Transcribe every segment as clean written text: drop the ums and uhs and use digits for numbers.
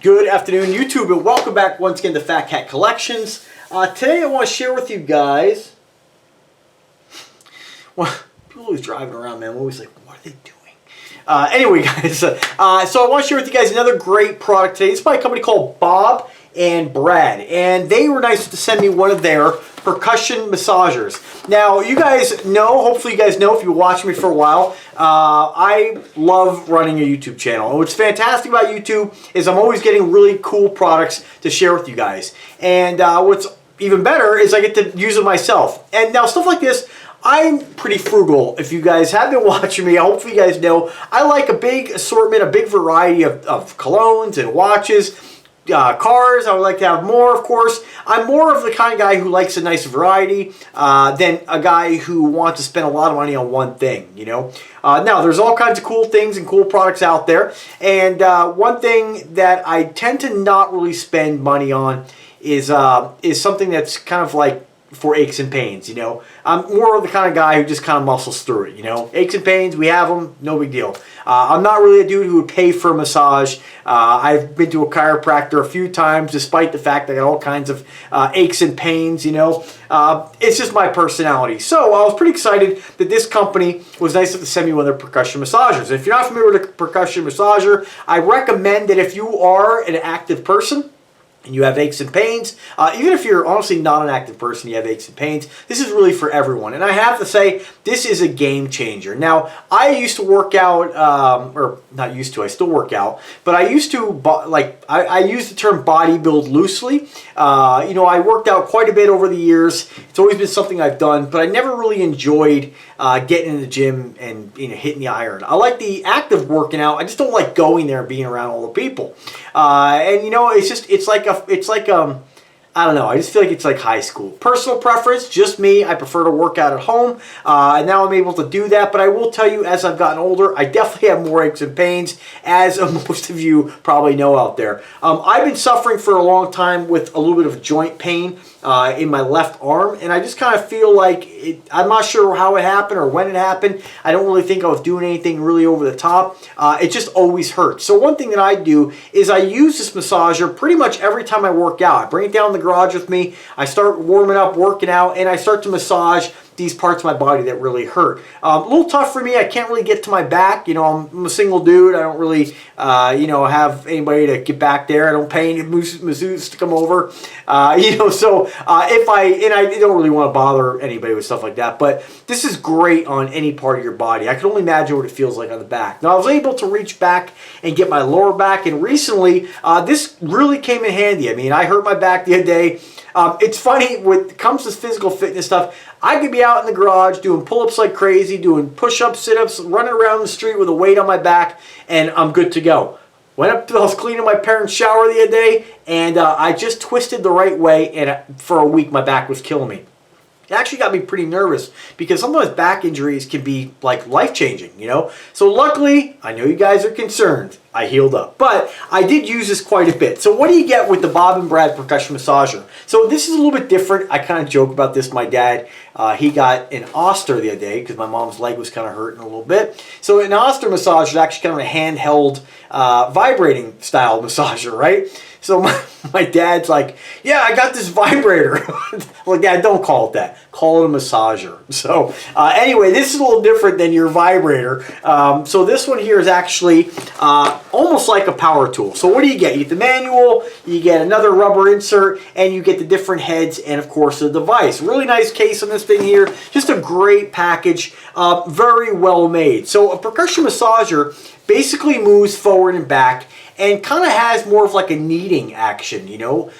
Good afternoon, YouTube, and welcome back once again to Fat Cat Collections. Today I want to share with you guys, well, people always driving around, man, I'm always like, what are they doing? Anyway, guys, so I want to share with you guys another great product today. It's by a company called Bob and Brad, and they were nice to send me one of their percussion massagers. Now, you guys know, hopefully you guys know if you've been watching me for a while, I love running a YouTube channel. And what's fantastic about YouTube is I'm always getting really cool products to share with you guys. And what's even better is I get to use it myself. And now stuff like this, I'm pretty frugal. If you guys have been watching me, hopefully you guys know, I like a big assortment, a big variety of colognes and watches. Cars, I would like to have more, of course. I'm more of the kind of guy who likes a nice variety than a guy who wants to spend a lot of money on one thing, you know. Now, there's all kinds of cool things and cool products out there. And one thing that I tend to not really spend money on is something that's kind of like for aches and pains, you know. I'm more of the kind of guy who just kind of muscles through it, you know. Aches and pains, we have them, no big deal. I'm not really a dude who would pay for a massage. I've been to a chiropractor a few times, despite the fact that I got all kinds of aches and pains, you know. It's just my personality. So I was pretty excited that this company was nice to send me one of their percussion massagers. If you're not familiar with a percussion massager, I recommend that if you are an active person, and you have aches and pains, even if you're honestly not an active person, you have aches and pains, this is really for everyone. And I have to say, this is a game changer. Now, I used to work out, or not used to, I still work out, but I used to, I use the term bodybuild loosely. You know, I worked out quite a bit over the years. It's always been something I've done, but I never really enjoyed getting in the gym and, you know, hitting the iron. I like the active working out. I just don't like going there and being around all the people. And, you know, it's like I don't know, I just feel like it's like high school. Personal preference, just me, I prefer to work out at home, and now I'm able to do that, but I will tell you, as I've gotten older, I definitely have more aches and pains, as most of you probably know out there. I've been suffering for a long time with a little bit of joint pain in my left arm, and I just kind of feel like, I'm not sure how it happened or when it happened. I don't really think I was doing anything really over the top. It just always hurts. So one thing that I do is I use this massager pretty much every time I work out. I bring it down the garage with me, I start warming up, working out, and I start to massage these parts of my body that really hurt. A little tough for me. I can't really get to my back. You know, I'm a single dude. I don't really, you know, have anybody to get back there. I don't pay any masseuses to come over. You know, so I don't really want to bother anybody with stuff like that. But this is great on any part of your body. I can only imagine what it feels like on the back. Now, I was able to reach back and get my lower back, and recently, this really came in handy. I mean, I hurt my back the other day. It's funny, when it comes to physical fitness stuff, I could be out in the garage doing pull-ups like crazy, doing push-ups, sit-ups, running around the street with a weight on my back, and I'm good to go. I was cleaning my parents' shower the other day, and I just twisted the right way, and for a week my back was killing me. It actually got me pretty nervous because sometimes back injuries can be like life-changing, you know? So luckily, I know you guys are concerned. I healed up. But I did use this quite a bit. So what do you get with the Bob and Brad Percussion Massager? So this is a little bit different. I kind of joke about this. My dad, he got an Oster the other day because my mom's leg was kind of hurting a little bit. So an Oster massager is actually kind of a handheld vibrating style massager, right? So my dad's like, yeah, I got this vibrator. Well, Dad, don't call it that. Call it a massager. So anyway, this is a little different than your vibrator. So this one here is actually almost like a power tool. So what do you get? You get the manual, you get another rubber insert, and you get the different heads and, of course, the device. Really nice case on this thing here. Just a great package. Very well made. So a percussion massager basically moves forward and back and kind of has more of like a kneading action, you know.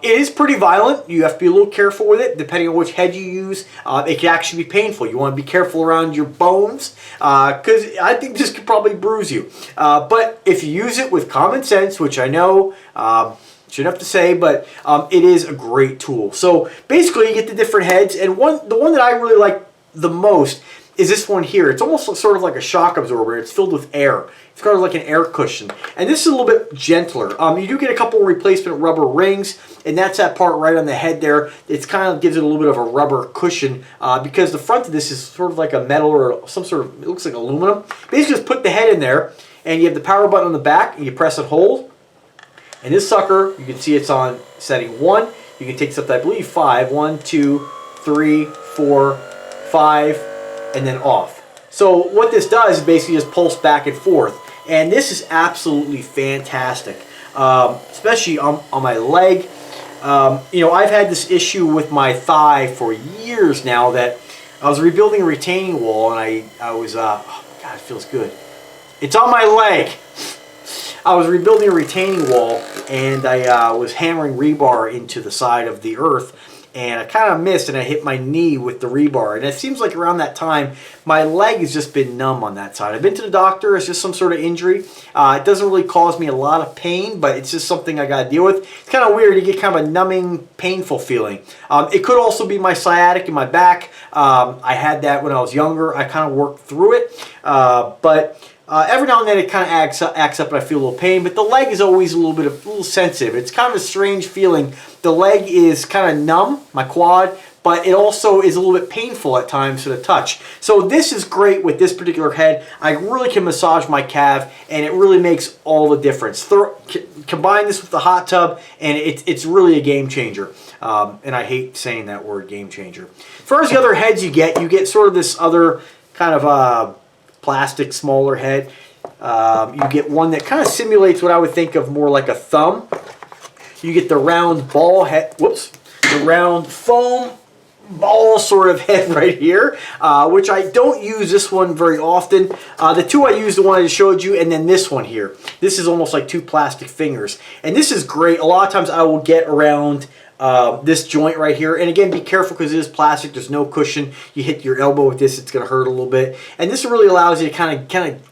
It is pretty violent. You have to be a little careful with it, depending on which head you use. It can actually be painful. You want to be careful around your bones, because I think this could probably bruise you. But if you use it with common sense, which I know, shouldn't have to say, but it is a great tool. So basically, you get the different heads, and the one that I really like the most is this one here. It's almost sort of like a shock absorber. It's filled with air. It's kind of like an air cushion. And this is a little bit gentler. You do get a couple replacement rubber rings, and that's that part right on the head there. It's kind of gives it a little bit of a rubber cushion because the front of this is sort of like a metal or some sort of, it looks like aluminum. Basically just put the head in there, and you have the power button on the back, and you press and hold. And this sucker, you can see it's on setting 1. You can take this up to, I believe, 5. 1, 2, 3, 4, 5, and then off. So what this does is basically just pulse back and forth. And this is absolutely fantastic, especially on my leg. You know, I've had this issue with my thigh for years now that I was rebuilding a retaining wall, and I was, oh my God, it feels good. It's on my leg. I was rebuilding a retaining wall, and I was hammering rebar into the side of the earth, and I kind of missed, and I hit my knee with the rebar. And it seems like around that time, my leg has just been numb on that side. I've been to the doctor. It's just some sort of injury. It doesn't really cause me a lot of pain, but it's just something I got to deal with. It's kind of weird. You get kind of a numbing, painful feeling. It could also be my sciatic in my back. I had that when I was younger. I kind of worked through it, but every now and then it kind of acts up and I feel a little pain, but the leg is always a little sensitive. It's kind of a strange feeling. The leg is kind of numb, my quad, but it also is a little bit painful at times to the touch. So this is great with this particular head. I really can massage my calf, and it really makes all the difference. Combine this with the hot tub, and it's really a game changer. And I hate saying that word, game changer. As far as the other heads you get sort of this other kind of plastic, smaller head. You get one that kind of simulates what I would think of more like a thumb. You get the round ball head, the round foam ball sort of head right here, which I don't use this one very often. The two I use, the one I just showed you, and then this one here. This is almost like two plastic fingers. And this is great. A lot of times I will get around this joint right here, and again, be careful because it is plastic. There's no cushion. You hit your elbow with this, it's going to hurt a little bit. And this really allows you to kind of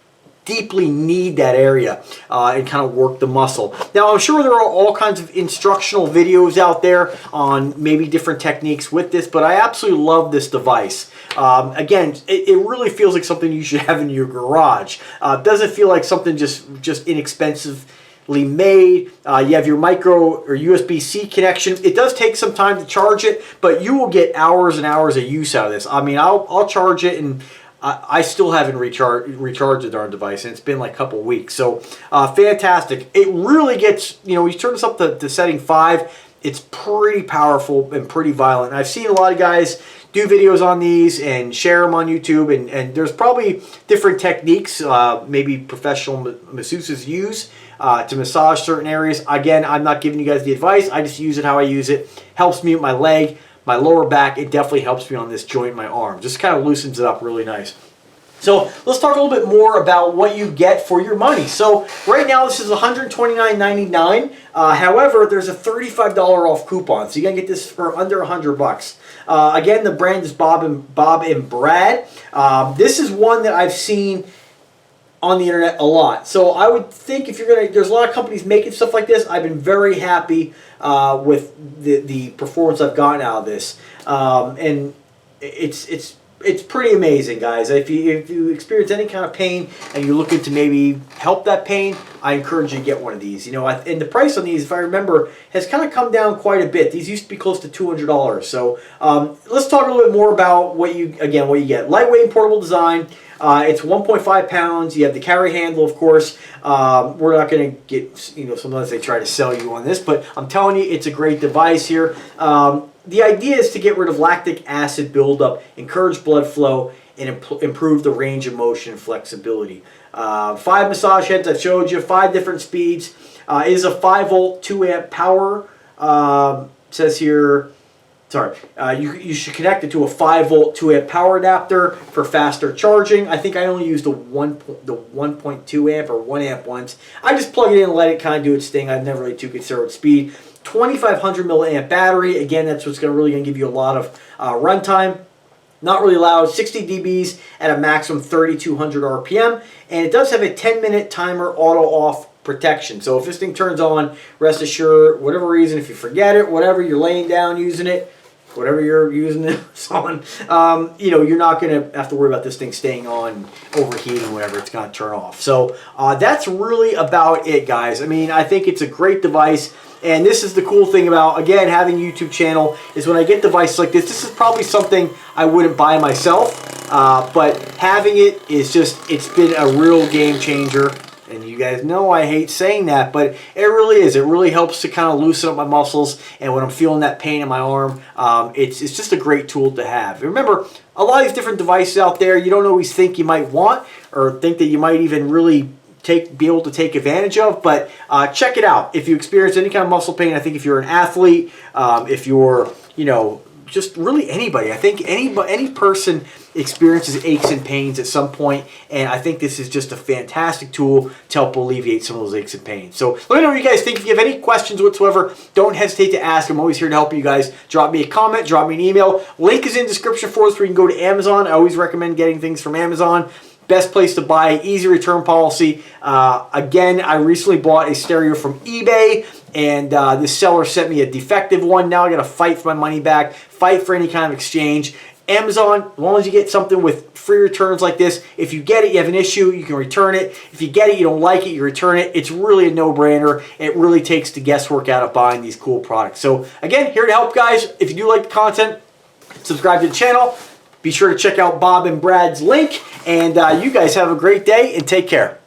deeply knead that area and kind of work the muscle. Now, I'm sure there are all kinds of instructional videos out there on maybe different techniques with this, but I absolutely love this device. Again, it really feels like something you should have in your garage. It doesn't feel like something just inexpensively made. You have your micro or USB-C connection. It does take some time to charge it, but you will get hours and hours of use out of this. I mean, I'll charge it, and I still haven't recharged the darn device, and it's been like a couple weeks. So fantastic. It really gets, you know, you turn this up to setting 5, it's pretty powerful and pretty violent. And I've seen a lot of guys do videos on these and share them on YouTube, and there's probably different techniques maybe professional masseuses use to massage certain areas. Again, I'm not giving you guys the advice. I just use it how I use it. Helps me with my leg, my lower back. It definitely helps me on this joint in my arm. Just kind of loosens it up really nice. So let's talk a little bit more about what you get for your money. So right now this is $129.99. However, there's a $35 off coupon, so you're gonna get this for under $100. Again, the brand is Bob and Brad. This is one that I've seen on the internet a lot. So I would think if you're gonna, there's a lot of companies making stuff like this. I've been very happy with the performance I've gotten out of this, and it's pretty amazing, guys. If you experience any kind of pain and you're looking to maybe help that pain, I encourage you to get one of these. You know, and the price on these, if I remember, has kind of come down quite a bit. These used to be close to $200. So let's talk a little bit more about what you get. Lightweight and portable design. It's 1.5 pounds. You have the carry handle, of course. We're not going to get, you know, sometimes they try to sell you on this, but I'm telling you, it's a great device here. The idea is to get rid of lactic acid buildup, encourage blood flow, and improve the range of motion and flexibility. 5 massage heads I've showed you, 5 different speeds. It is a 5-volt, 2-amp power. Says here, sorry, you should connect it to a 5-volt, 2-amp power adapter for faster charging. I think I only used the 1.2 amp or 1 amp once. I just plug it in and let it kind of do its thing. I've never really too concerned with speed. 2500 milliamp battery. Again, that's what's really going to give you a lot of runtime. Not really loud. 60 dBs at a maximum 3200 RPM, and it does have a 10-minute timer auto off protection. So if this thing turns on, rest assured, whatever reason, if you forget it, whatever, you're laying down using it, whatever you're using this on, you know, you're not going to have to worry about this thing staying on, overheating, whatever. It's going to turn off. So that's really about it, guys. I mean, I think it's a great device. And this is the cool thing about, again, having a YouTube channel, is when I get devices like this is probably something I wouldn't buy myself, but having it is just, it's been a real game changer. And you guys know I hate saying that, but it really is. It really helps to kind of loosen up my muscles. And when I'm feeling that pain in my arm, it's just a great tool to have. Remember, a lot of these different devices out there, you don't always think you might want or think that you might even really be able to take advantage of, but check it out. If you experience any kind of muscle pain, I think if you're an athlete, if you're, you know, just really anybody, I think any person experiences aches and pains at some point, and I think this is just a fantastic tool to help alleviate some of those aches and pains. So let me know what you guys think. If you have any questions whatsoever, don't hesitate to ask. I'm always here to help you guys. Drop me a comment, drop me an email. Link is in the description for us where you can go to Amazon. I always recommend getting things from Amazon. Best place to buy, easy return policy. Again, I recently bought a stereo from eBay, and this seller sent me a defective one. Now I got to fight for my money back, fight for any kind of exchange. Amazon, as long as you get something with free returns like this, if you get it, you have an issue, you can return it. If you get it, you don't like it, you return it. It's really a no-brainer. It really takes the guesswork out of buying these cool products. So again, here to help, guys. If you do like the content, subscribe to the channel. Be sure to check out Bob and Brad's link. And you guys have a great day and take care.